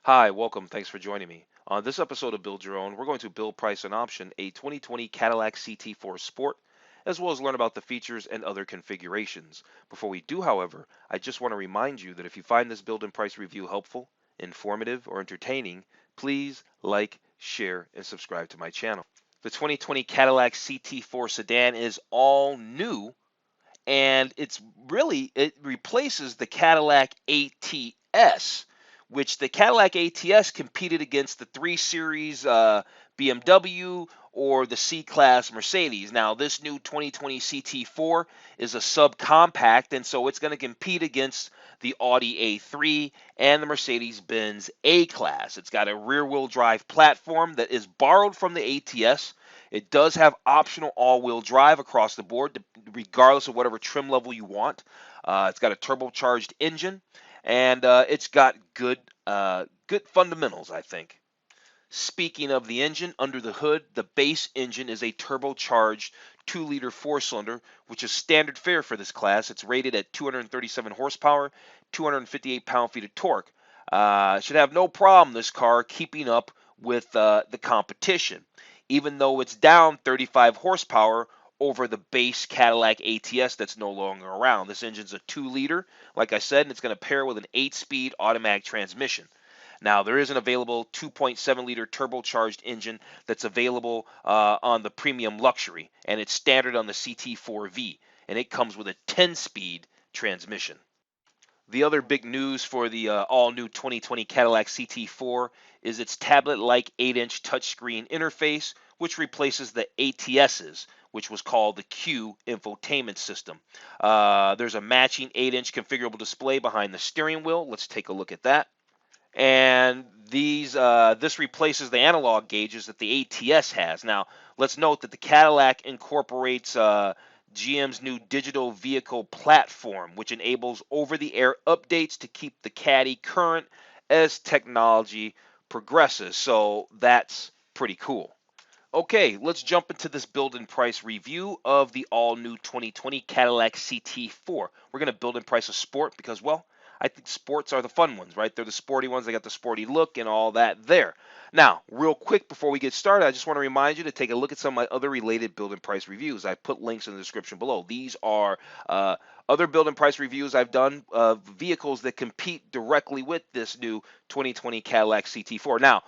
Hi, welcome. Thanks for joining me. On this episode of Build Your Own, we're going to build, price, and option a 2020 Cadillac CT4 Sport, as well as learn about the features and other configurations. Before we do, however, I just want to remind you that if you find this build and price review helpful, informative, or entertaining, please like, share, and subscribe to my channel. The 2020 Cadillac CT4 Sedan is all new, and it replaces the Cadillac ATS, which the Cadillac ATS competed against the 3 Series BMW or the C-Class Mercedes. Now, this new 2020 CT4 is a subcompact, and so it's going to compete against the Audi A3 and the Mercedes-Benz A class. It's got a rear-wheel drive platform that is borrowed from the ATS. It does have optional all-wheel drive across the board, regardless of whatever trim level you want. It's got a turbocharged engine, and it's got good fundamentals, I think. Speaking of the engine, under the hood, the base engine is a turbocharged 2-liter 4-cylinder, which is standard fare for this class. It's rated at 237 horsepower, 258 pound-feet of torque. Should have no problem, this car, keeping up with the competition, even though it's down 35 horsepower over the base Cadillac ATS that's no longer around. This engine's a 2-liter, like I said, and it's going to pair with an 8-speed automatic transmission. Now, there is an available 2.7-liter turbocharged engine that's available on the Premium Luxury, and it's standard on the CT4V, and it comes with a 10-speed transmission. The other big news for the all-new 2020 Cadillac CT4 is its tablet-like 8-inch touchscreen interface, which replaces the ATS's, which was called the Q infotainment system. There's a matching 8-inch configurable display behind the steering wheel. Let's take a look at that. And this replaces the analog gauges that the ATS has. Now, let's note that the Cadillac incorporates GM's new digital vehicle platform, which enables over-the-air updates to keep the Caddy current as technology progresses. So that's pretty cool. Okay, let's jump into this build and price review of the all-new 2020 Cadillac CT4. We're going to build and price a Sport because, well, I think sports are the fun ones, right? They're the sporty ones. They got the sporty look and all that there. Now, real quick before we get started, I just want to remind you to take a look at some of my other related build and price reviews. I put links in the description below. These are other build and price reviews I've done of vehicles that compete directly with this new 2020 Cadillac CT4. Now,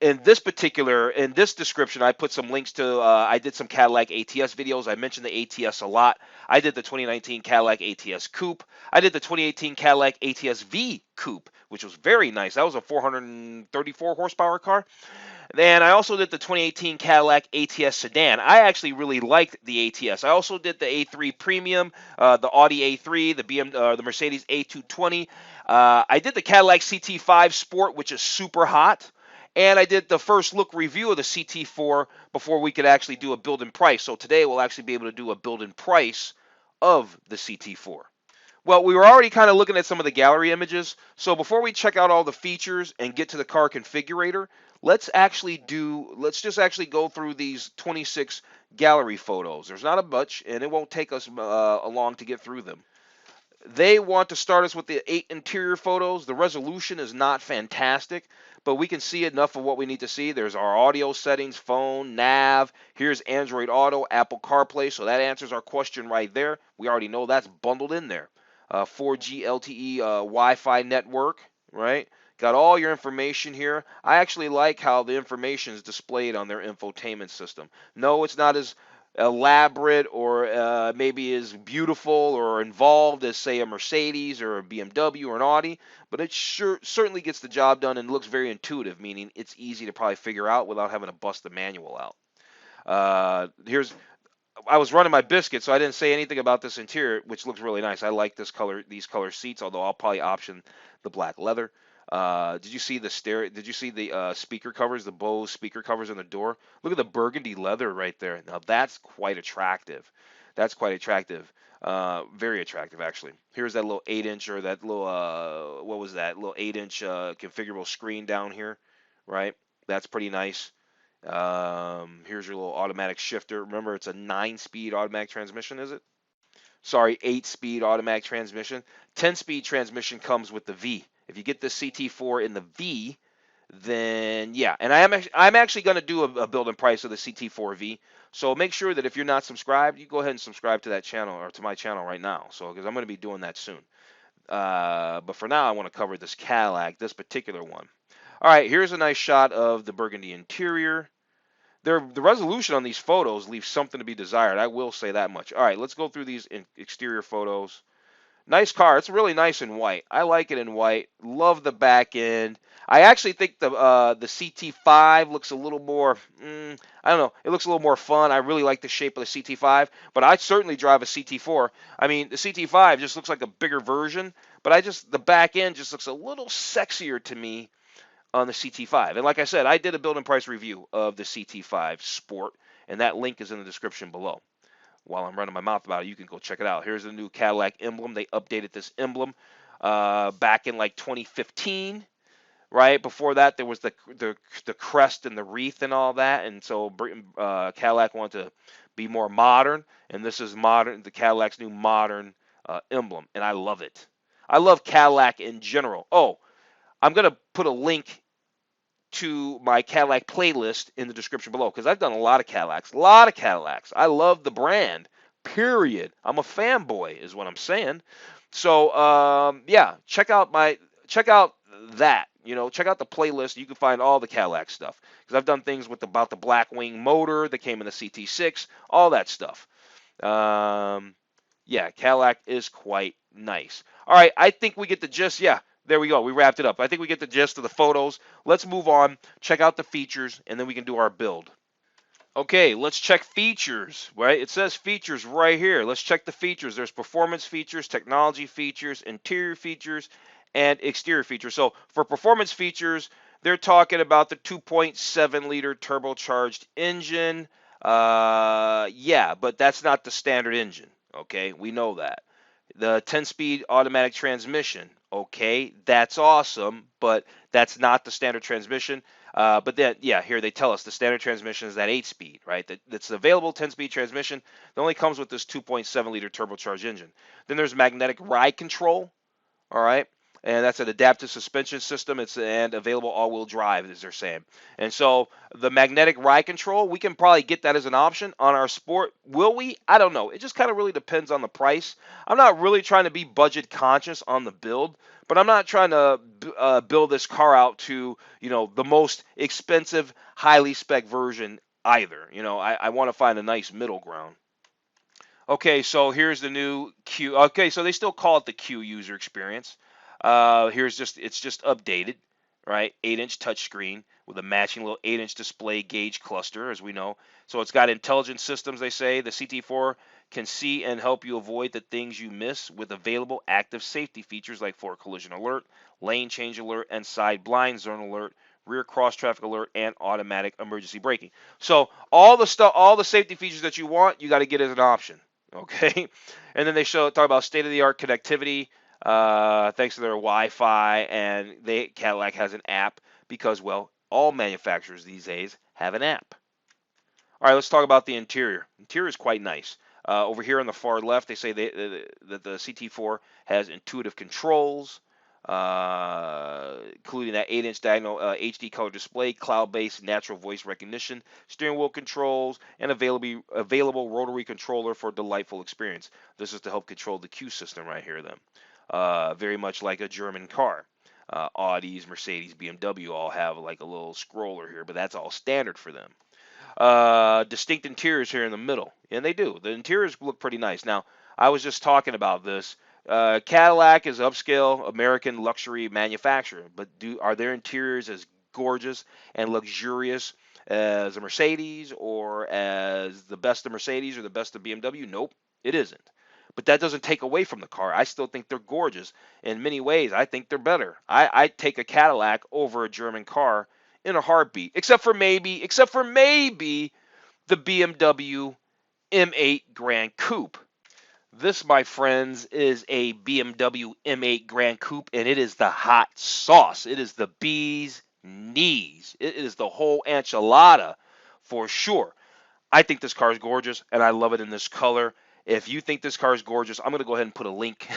in this description, I put some links to I did some Cadillac ATS videos. I mentioned the ATS a lot. I did the 2019 Cadillac ATS Coupe. I did the 2018 Cadillac ATS-V Coupe, which was very nice. That was a 434 horsepower car. And I also did the 2018 Cadillac ATS Sedan. I actually really liked the ATS. I also did the A3 Premium, the Audi A3, the Mercedes A220. I did the Cadillac CT5 Sport, which is super hot. And I did the first look review of the CT4 before we could actually do a build and price. So today we'll actually be able to do a build and price of the CT4. Well, we were already kind of looking at some of the gallery images. So before we check out all the features and get to the car configurator, let's just actually go through these 26 gallery photos. There's not a bunch, and it won't take us long to get through them. They want to start us with the 8 interior photos. The resolution is not fantastic, but we can see enough of what we need to see. There's our audio settings, phone, nav. Here's Android Auto, Apple CarPlay, so that answers our question right there. We already know that's bundled in there. 4G LTE Wi-Fi network, right? Got all your information here. I actually like how the information is displayed on their infotainment system. No, it's not as elaborate or maybe as beautiful or involved as, say, a Mercedes or a BMW or an Audi, but it certainly gets the job done and looks very intuitive, meaning it's easy to probably figure out without having to bust the manual out. I was running my biscuit, so I didn't say anything about this interior, which looks really nice. I like these color seats, although I'll probably option the black leather. Did you see the speaker covers, the Bose speaker covers on the door? Look at the burgundy leather right there. Now that's quite attractive. That's quite attractive. Very attractive, actually. Here's that little 8-inch or that little what was that? Little 8-inch configurable screen down here, right? That's pretty nice. Here's your little automatic shifter. Remember, it's a 9-speed automatic transmission, is it? Sorry, 8-speed automatic transmission. 10-speed transmission comes with the V. If you get the CT4 in the V, then yeah. And I'm actually going to do a build and price of the CT4V. So make sure that if you're not subscribed, you go ahead and subscribe to that channel or to my channel right now. So because I'm going to be doing that soon. But for now, I want to cover this Cadillac, this particular one. All right, here's a nice shot of the burgundy interior. The resolution on these photos leaves something to be desired. I will say that much. All right, let's go through these exterior photos. Nice car. It's really nice in white. I like it in white. Love the back end. I actually think the CT5 looks a little more, I don't know, it looks a little more fun. I really like the shape of the CT5, but I certainly drive a CT4. I mean, the CT5 just looks like a bigger version, but the back end just looks a little sexier to me on the CT5. And like I said, I did a build and price review of the CT5 Sport, and that link is in the description below. While I'm running my mouth about it, you can go check it out. Here's the new Cadillac emblem. They updated this emblem back in like 2015. Right before that, there was the crest and the wreath and all that, and so Cadillac wanted to be more modern, and this is modern. The Cadillac's new modern emblem, and I love it. I love Cadillac in general. Oh, I'm gonna put a link to my Cadillac playlist in the description below because I've done a lot of Cadillacs. A lot of Cadillacs. I love the brand. Period. I'm a fanboy, is what I'm saying. So yeah, check out that. You know, check out the playlist. You can find all the Cadillac stuff because I've done things with about the Blackwing motor that came in the CT6, all that stuff. Yeah, Cadillac is quite nice. All right, I think we get the gist. Yeah, there we go. We wrapped it up. I think we get the gist of the photos. Let's move on, check out the features, and then we can do our build. Okay, let's check features, right? It says features right here. Let's check the features. There's performance features, technology features, interior features, and exterior features. So for performance features, they're talking about the 2.7 liter turbocharged engine. Yeah, but that's not the standard engine. Okay, we know that. The 10-speed automatic transmission. Okay, that's awesome, but that's not the standard transmission. But then, yeah, here they tell us the standard transmission is that 8-speed, right? That's available 10-speed transmission that only comes with this 2.7 liter turbocharged engine. Then there's magnetic ride control, all right? And that's an adaptive suspension system. It's and available all-wheel drive, as they're saying. And so the magnetic ride control, we can probably get that as an option on our Sport. Will we? I don't know. It just kind of really depends on the price. I'm not really trying to be budget conscious on the build, but I'm not trying to build this car out to, you know, the most expensive, highly spec version either. You know, I want to find a nice middle ground. Okay, so here's the new Q. Okay, so they still call it the Q user experience. It's just updated, right? 8-inch touchscreen with a matching little 8-inch display gauge cluster, as we know. So it's got intelligent systems, they say. The CT4 can see and help you avoid the things you miss with available active safety features like forward collision alert, lane change alert, and side blind zone alert, rear cross traffic alert, and automatic emergency braking. So all the safety features that you want, you got to get as an option. Okay, and then they talk about state-of-the-art connectivity. Thanks to their Wi-Fi, and Cadillac has an app because, well, all manufacturers these days have an app. All right, let's talk about the interior. Interior is quite nice. Over here on the far left, they say that the CT4 has intuitive controls, including that 8-inch diagonal HD color display, cloud-based natural voice recognition, steering wheel controls, and available rotary controller for a delightful experience. This is to help control the Q system right here, then. Very much like a German car. Audis, Mercedes, BMW all have like a little scroller here, but that's all standard for them. Distinct interiors here in the middle, and they do. The interiors look pretty nice. Now, I was just talking about this. Cadillac is upscale American luxury manufacturer, but are their interiors as gorgeous and luxurious as a Mercedes or as the best of Mercedes or the best of BMW? Nope, it isn't. But that doesn't take away from the car. I still think they're gorgeous. In many ways, I think they're better. I take a Cadillac over a German car in a heartbeat, except for maybe the BMW M8 Gran Coupe. This, my friends, is a BMW M8 Gran Coupe, and it is the hot sauce. It is the bee's knees. It is the whole enchilada for sure. I think this car is gorgeous, and I love it in this color. If you think this car is gorgeous, I'm going to go ahead and put a link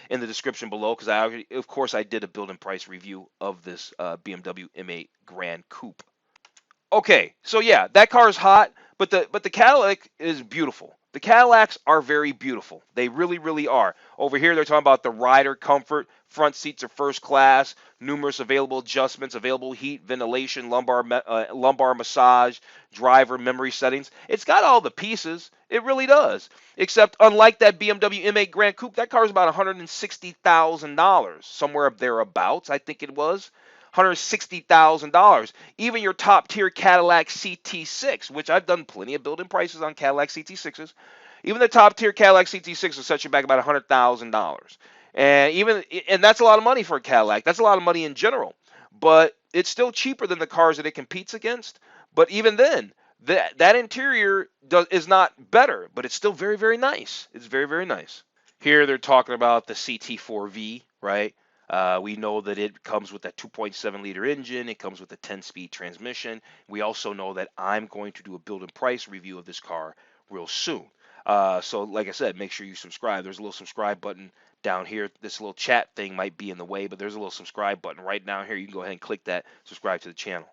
in the description below because of course, I did a build and price review of this BMW M8 Gran Coupe. Okay, so yeah, that car is hot, but the Cadillac is beautiful. The Cadillacs are very beautiful. They really, really are. Over here, they're talking about the rider comfort. Front seats are first class. Numerous available adjustments, available heat, ventilation, lumbar massage, driver memory settings. It's got all the pieces. It really does. Except, unlike that BMW M8 Gran Coupe, that car is about $160,000, somewhere up thereabouts. I think it was. $160,000. Even your top tier Cadillac CT6, which I've done plenty of building prices on Cadillac CT6s, even the top tier Cadillac CT6 will set you back about $100,000. And that's a lot of money for a Cadillac. That's a lot of money in general. But it's still cheaper than the cars that it competes against. But even then, that interior is not better, but it's still very, very nice. It's very, very nice. Here they're talking about the CT4V, right? We know that it comes with that 2.7 liter engine. It comes with a 10-speed transmission. We also know that I'm going to do a build and price review of this car real soon. So like I said, make sure you subscribe. There's a little subscribe button down here. This little chat thing might be in the way, but there's a little subscribe button right down here. You can go ahead and click that, subscribe to the channel.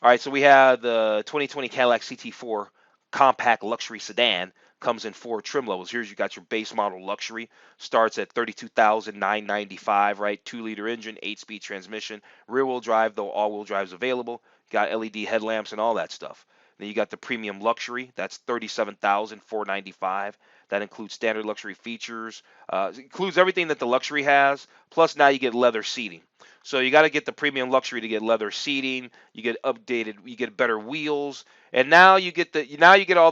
All right, so we have the 2020 Cadillac CT4 compact luxury sedan. Comes in 4 trim levels. Here's you got your base model luxury. Starts at $32,995, right? 2-liter engine, 8-speed transmission. Rear-wheel drive, though all-wheel drive is available. Got LED headlamps and all that stuff. Then you got the premium luxury. That's $37,495. That includes standard luxury features. It includes everything that the luxury has. Plus now you get leather seating. So you got to get the premium luxury to get leather seating. You get updated. You get better wheels, and now you get all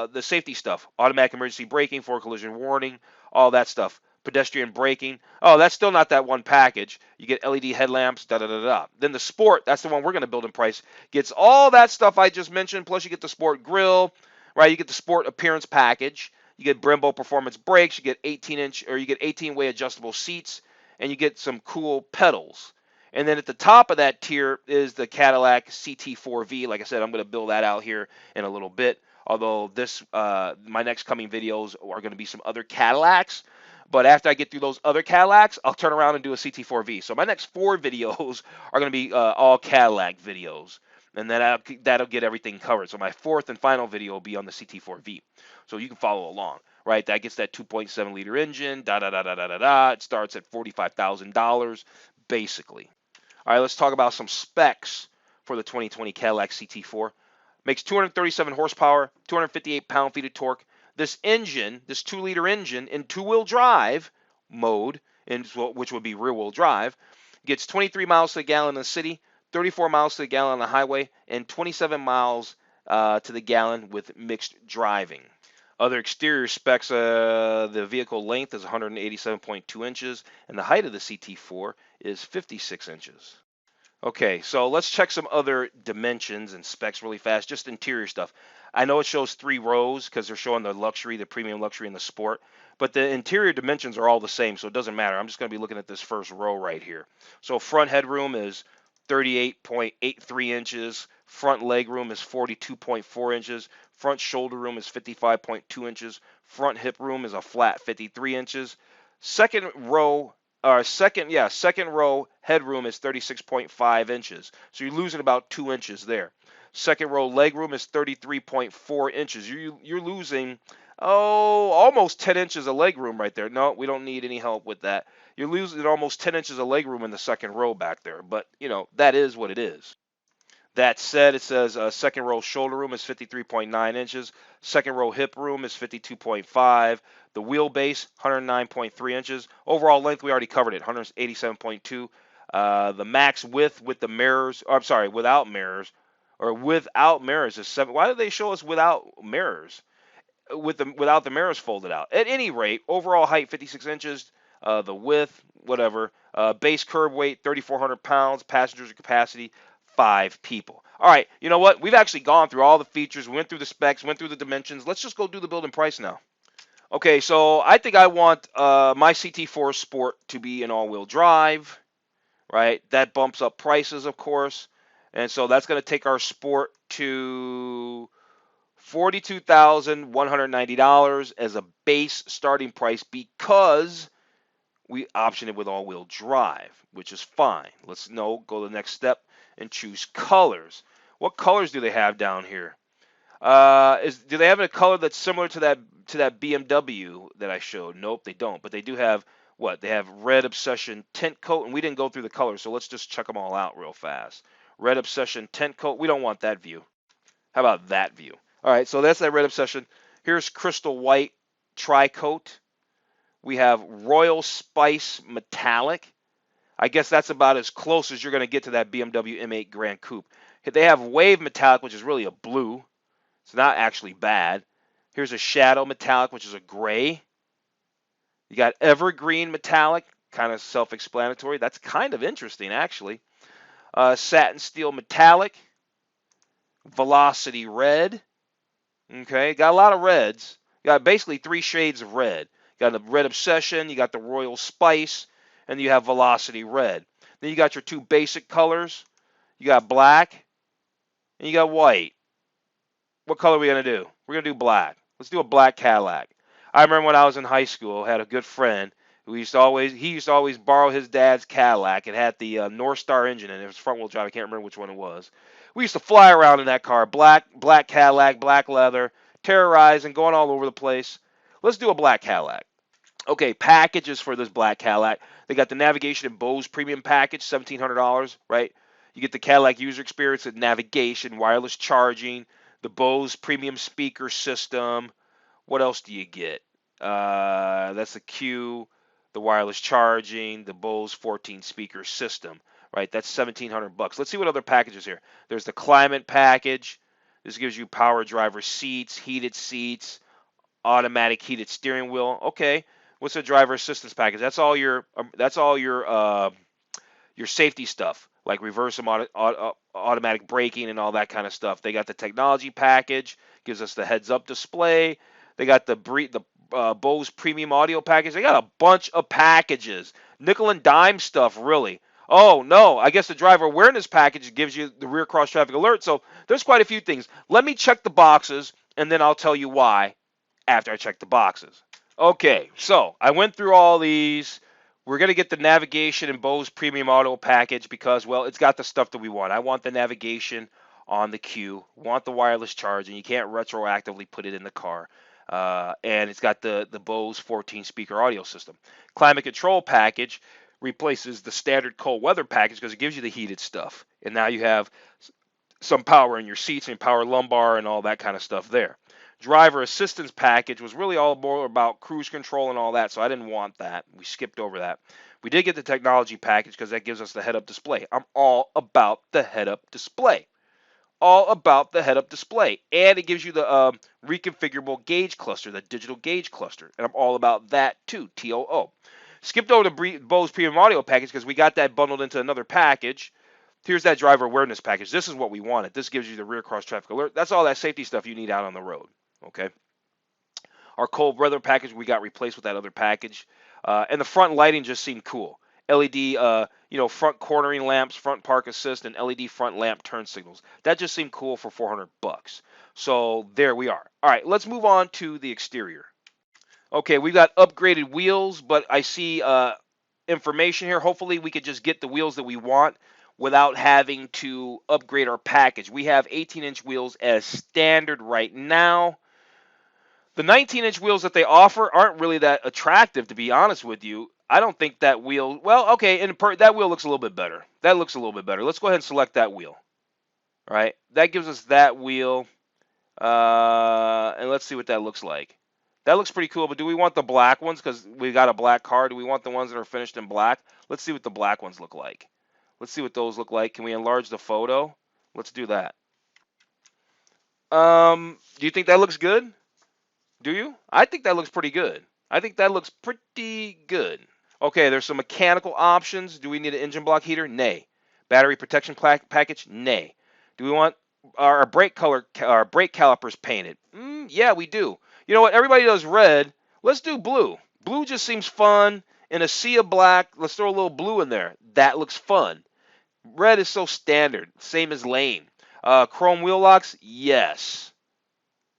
the safety stuff: automatic emergency braking, for collision warning, all that stuff. Pedestrian braking. Oh, that's still not that one package. You get LED headlamps. Da da da da. Then the Sport. That's the one we're going to build in price. Gets all that stuff I just mentioned. Plus you get the Sport grille, right? You get the Sport appearance package. You get Brembo performance brakes. You get 18-way adjustable seats. And you get some cool pedals. And then at the top of that tier is the Cadillac CT4V. Like I said, I'm going to build that out here in a little bit. Although my next coming videos are going to be some other Cadillacs. But after I get through those other Cadillacs, I'll turn around and do a CT4V. So my next 4 videos are going to be all Cadillac videos. And then that'll get everything covered. So my 4th and final video will be on the CT4V. So you can follow along. Right, that gets that 2.7 liter engine, It starts at $45,000, basically. All right, let's talk about some specs for the 2020 Cadillac CT4. Makes 237 horsepower, 258 pound-feet of torque. This engine, this 2-liter engine in 2-wheel drive mode, which would be rear-wheel drive, gets 23 miles to the gallon in the city, 34 miles to the gallon on the highway, and 27 miles to the gallon with mixed driving. Other exterior specs, the vehicle length is 187.2 inches, and the height of the CT4 is 56 inches. Okay, so let's check some other dimensions and specs really fast, just interior stuff. I know it shows 3 rows because they're showing the luxury, the premium luxury, and the sport, but the interior dimensions are all the same, so it doesn't matter. I'm just going to be looking at this first row right here. So front headroom is 38.83 inches. Front leg room is 42.4 inches. Front shoulder room is 55.2 inches. Front hip room is a flat 53 inches. Second row headroom is 36.5 inches. So you're losing about 2 inches there. Second row leg room is 33.4 inches. You're losing almost 10 inches of leg room right there. No, we don't need any help with that. You're losing almost 10 inches of leg room in the second row back there. But, that is what it is. That said, it says second row shoulder room is 53.9 inches. Second row hip room is 52.5. The wheelbase, 109.3 inches. Overall length, we already covered it, 187.2. The max width with the mirrors, without mirrors, is 7. Why did they show us without mirrors? Without the mirrors folded out. At any rate, overall height, 56 inches. The width, whatever. Base curb weight, 3,400 pounds. Passenger capacity, 5 people. All right, you know what? We've actually gone through all the features, went through the specs, went through the dimensions. Let's just go do the build and price now. Okay, so I think I want my CT4 Sport to be an all-wheel drive, right? That bumps up prices, of course. And so that's going to take our Sport to $42,190 as a base starting price because we option it with all-wheel drive, which is fine. Let's go to the next step and choose colors. What colors do they have down here? Do they have a color that's similar to that BMW that I showed? Nope, they don't. But they do have what? They have Red Obsession Tint Coat, and we didn't go through the colors, so let's just check them all out real fast. Red Obsession Tint Coat. We don't want that view. How about that view? All right, so that's that Red Obsession. Here's Crystal White Tri-Coat. We have Royal Spice Metallic. I guess that's about as close as you're going to get to that BMW M8 Gran Coupe. They have Wave Metallic, which is really a blue. It's not actually bad. Here's a Shadow Metallic, which is a gray. You got Evergreen Metallic, kind of self-explanatory. That's kind of interesting, actually. Satin Steel Metallic. Velocity Red. Okay, got a lot of reds. You got basically 3 shades of red. You got the Red Obsession, you got the Royal Spice, and you have Velocity Red. Then you got your 2 basic colors. You got black, and you got white. What color are we going to do? We're going to do black. Let's do a black Cadillac. I remember when I was in high school, I had a good friend who used to always borrow his dad's Cadillac. It had the North Star engine in it. It was front wheel drive. I can't remember which one it was. We used to fly around in that car, black Cadillac, black leather, terrorizing, going all over the place. Let's do a black Cadillac. Okay, packages for this black Cadillac. They got the navigation and Bose premium package, $1,700, right? You get the Cadillac user experience and navigation, wireless charging, the Bose premium speaker system. What else do you get? That's the Q, the wireless charging, the Bose 14 speaker system, right? That's $1,700. Let's see what other packages here. There's the climate package. This gives you power driver seats, heated seats, automatic heated steering wheel. Okay, what's the driver assistance package? That's all your safety stuff, like reverse automatic braking and all that kind of stuff. They got the technology package, gives us the heads-up display. They got the Bose premium audio package. They got a bunch of packages, nickel and dime stuff, really. Oh no, I guess the driver awareness package gives you the rear cross traffic alert. So there's quite a few things. Let me check the boxes, and then I'll tell you why after I check the boxes. Okay, so I went through all these. We're going to get the navigation and Bose premium auto package because, well, it's got the stuff that we want. I want the navigation on the Q, want the wireless charging. You can't retroactively put it in the car. And it's got the Bose 14 speaker audio system. Climate control package replaces the standard cold weather package because it gives you the heated stuff. And now you have some power in your seats and power lumbar and all that kind of stuff there. Driver assistance package was really all more about cruise control and all that, so I didn't want that. We skipped over that. We did get the technology package because that gives us the head-up display. I'm all about the head-up display. All about the head-up display. And it gives you the reconfigurable gauge cluster, the digital gauge cluster. And I'm all about that too, TOO. Skipped over the Bose Premium Audio package because we got that bundled into another package. Here's that driver awareness package. This is what we wanted. This gives you the rear cross traffic alert. That's all that safety stuff you need out on the road. Okay. Our cold weather package, we got replaced with that other package. And the front lighting just seemed cool. LED, front cornering lamps, front park assist, and LED front lamp turn signals. That just seemed cool for $400. So there we are. All right, let's move on to the exterior. Okay, we've got upgraded wheels, but I see information here. Hopefully we could just get the wheels that we want without having to upgrade our package. We have 18-inch wheels as standard right now. The 19-inch wheels that they offer aren't really that attractive, to be honest with you. I don't think that wheel, well, okay, and that wheel looks a little bit better. That looks a little bit better. Let's go ahead and select that wheel. All right, that gives us that wheel, and let's see what that looks like. That looks pretty cool, but do we want the black ones because we got a black car? Do we want the ones that are finished in black? Let's see what the black ones look like. Let's see what those look like. Can we enlarge the photo? Let's do that. Do you think that looks good? Do you? I think that looks pretty good. I think that looks pretty good. Okay, there's some mechanical options. Do we need an engine block heater? Nay. Battery protection package? Nay. Do we want our brake calipers painted? Yeah, we do. You know what? Everybody does red. Let's do blue. Blue just seems fun. In a sea of black, let's throw a little blue in there. That looks fun. Red is so standard. Same as lane. Chrome wheel locks? Yes.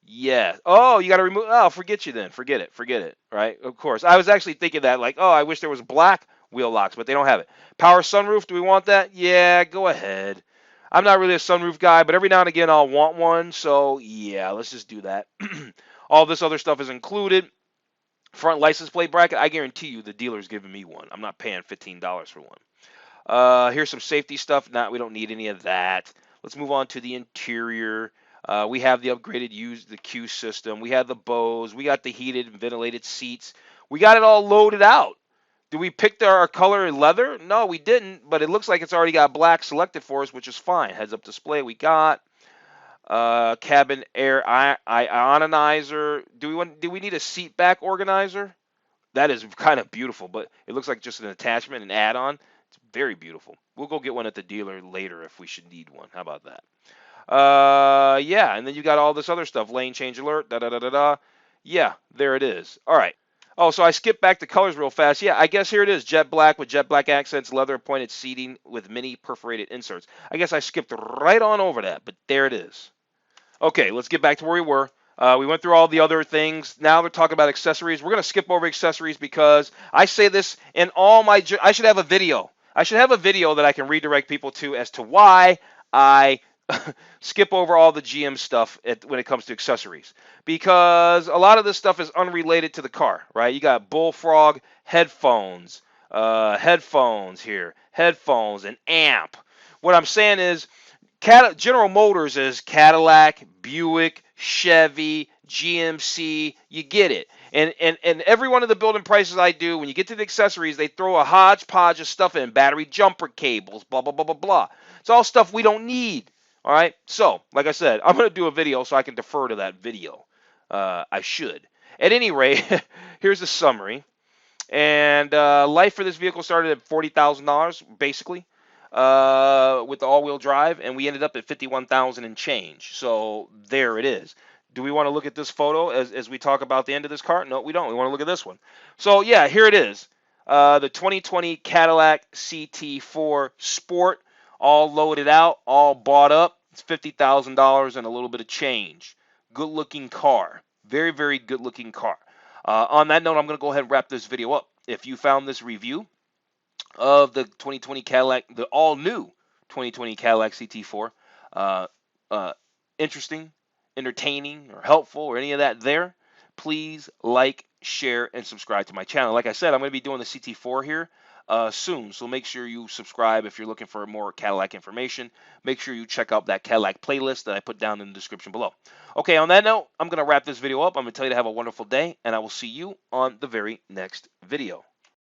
Yeah. Oh, you got to remove. Oh, forget you then. Forget it. Forget it. Right. Of course. I was actually thinking that, like, oh, I wish there was black wheel locks, but they don't have it. Power sunroof. Do we want that? Yeah. Go ahead. I'm not really a sunroof guy, but every now and again I'll want one. So yeah, let's just do that. All this other stuff is included. Front license plate bracket. I guarantee you the dealer's giving me one. I'm not paying $15 for one. Here's some safety stuff. We don't need any of that. Let's move on to the interior. We have the upgraded the Q system. We have the Bose. We got the heated and ventilated seats. We got it all loaded out. Did we pick our color in leather? No, we didn't, but it looks like it's already got black selected for us, which is fine. Heads-up display we got. Cabin air ionizer. Do we need a seat back organizer? That is kind of beautiful, but it looks like just an attachment, an add-on. It's very beautiful. We'll go get one at the dealer later if we should need one. How about that? Yeah, and then you got all this other stuff. Lane change alert, da-da-da-da-da. Yeah, there it is. All right. Oh, so I skipped back to colors real fast. Yeah, I guess here it is. Jet black with jet black accents, leather pointed seating with mini perforated inserts. I guess I skipped right on over that, but there it is. Okay, let's get back to where we were. We went through all the other things. Now they're talking about accessories. We're going to skip over accessories because I say this in all my... I should have a video. I should have a video that I can redirect people to as to why I skip over all the GM stuff when it comes to accessories. Because a lot of this stuff is unrelated to the car, right? You got Bullfrog headphones, headphones, an amp. What I'm saying is General Motors is Cadillac, Buick, Chevy, GMC. You get it. And every one of the building prices I do, when you get to the accessories, they throw a hodgepodge of stuff in. Battery jumper cables, blah, blah, blah, blah, blah. It's all stuff we don't need. All right? So, like I said, I'm going to do a video so I can defer to that video. I should. At any rate, here's the summary. And life for this vehicle started at $40,000, basically. With the all-wheel drive, and we ended up at 51,000 and change. So there it is. Do we want to look at this photo as we talk about the end of this car? No, we don't. We want to look at this one. So yeah, here it is. The 2020 Cadillac CT4 Sport, all loaded out, all bought up. It's $50,000 and a little bit of change. Good-looking car. Very, very good-looking car. On that note, I'm going to go ahead and wrap this video up. If you found this review of the 2020 Cadillac, the all-new 2020 Cadillac CT4, interesting, entertaining, or helpful, or any of that there, please like, share, and subscribe to my channel. Like I said, I'm going to be doing the CT4 here soon, so make sure you subscribe if you're looking for more Cadillac information. Make sure you check out that Cadillac playlist that I put down in the description below. Okay, on that note, I'm going to wrap this video up. I'm going to tell you to have a wonderful day, and I will see you on the very next video.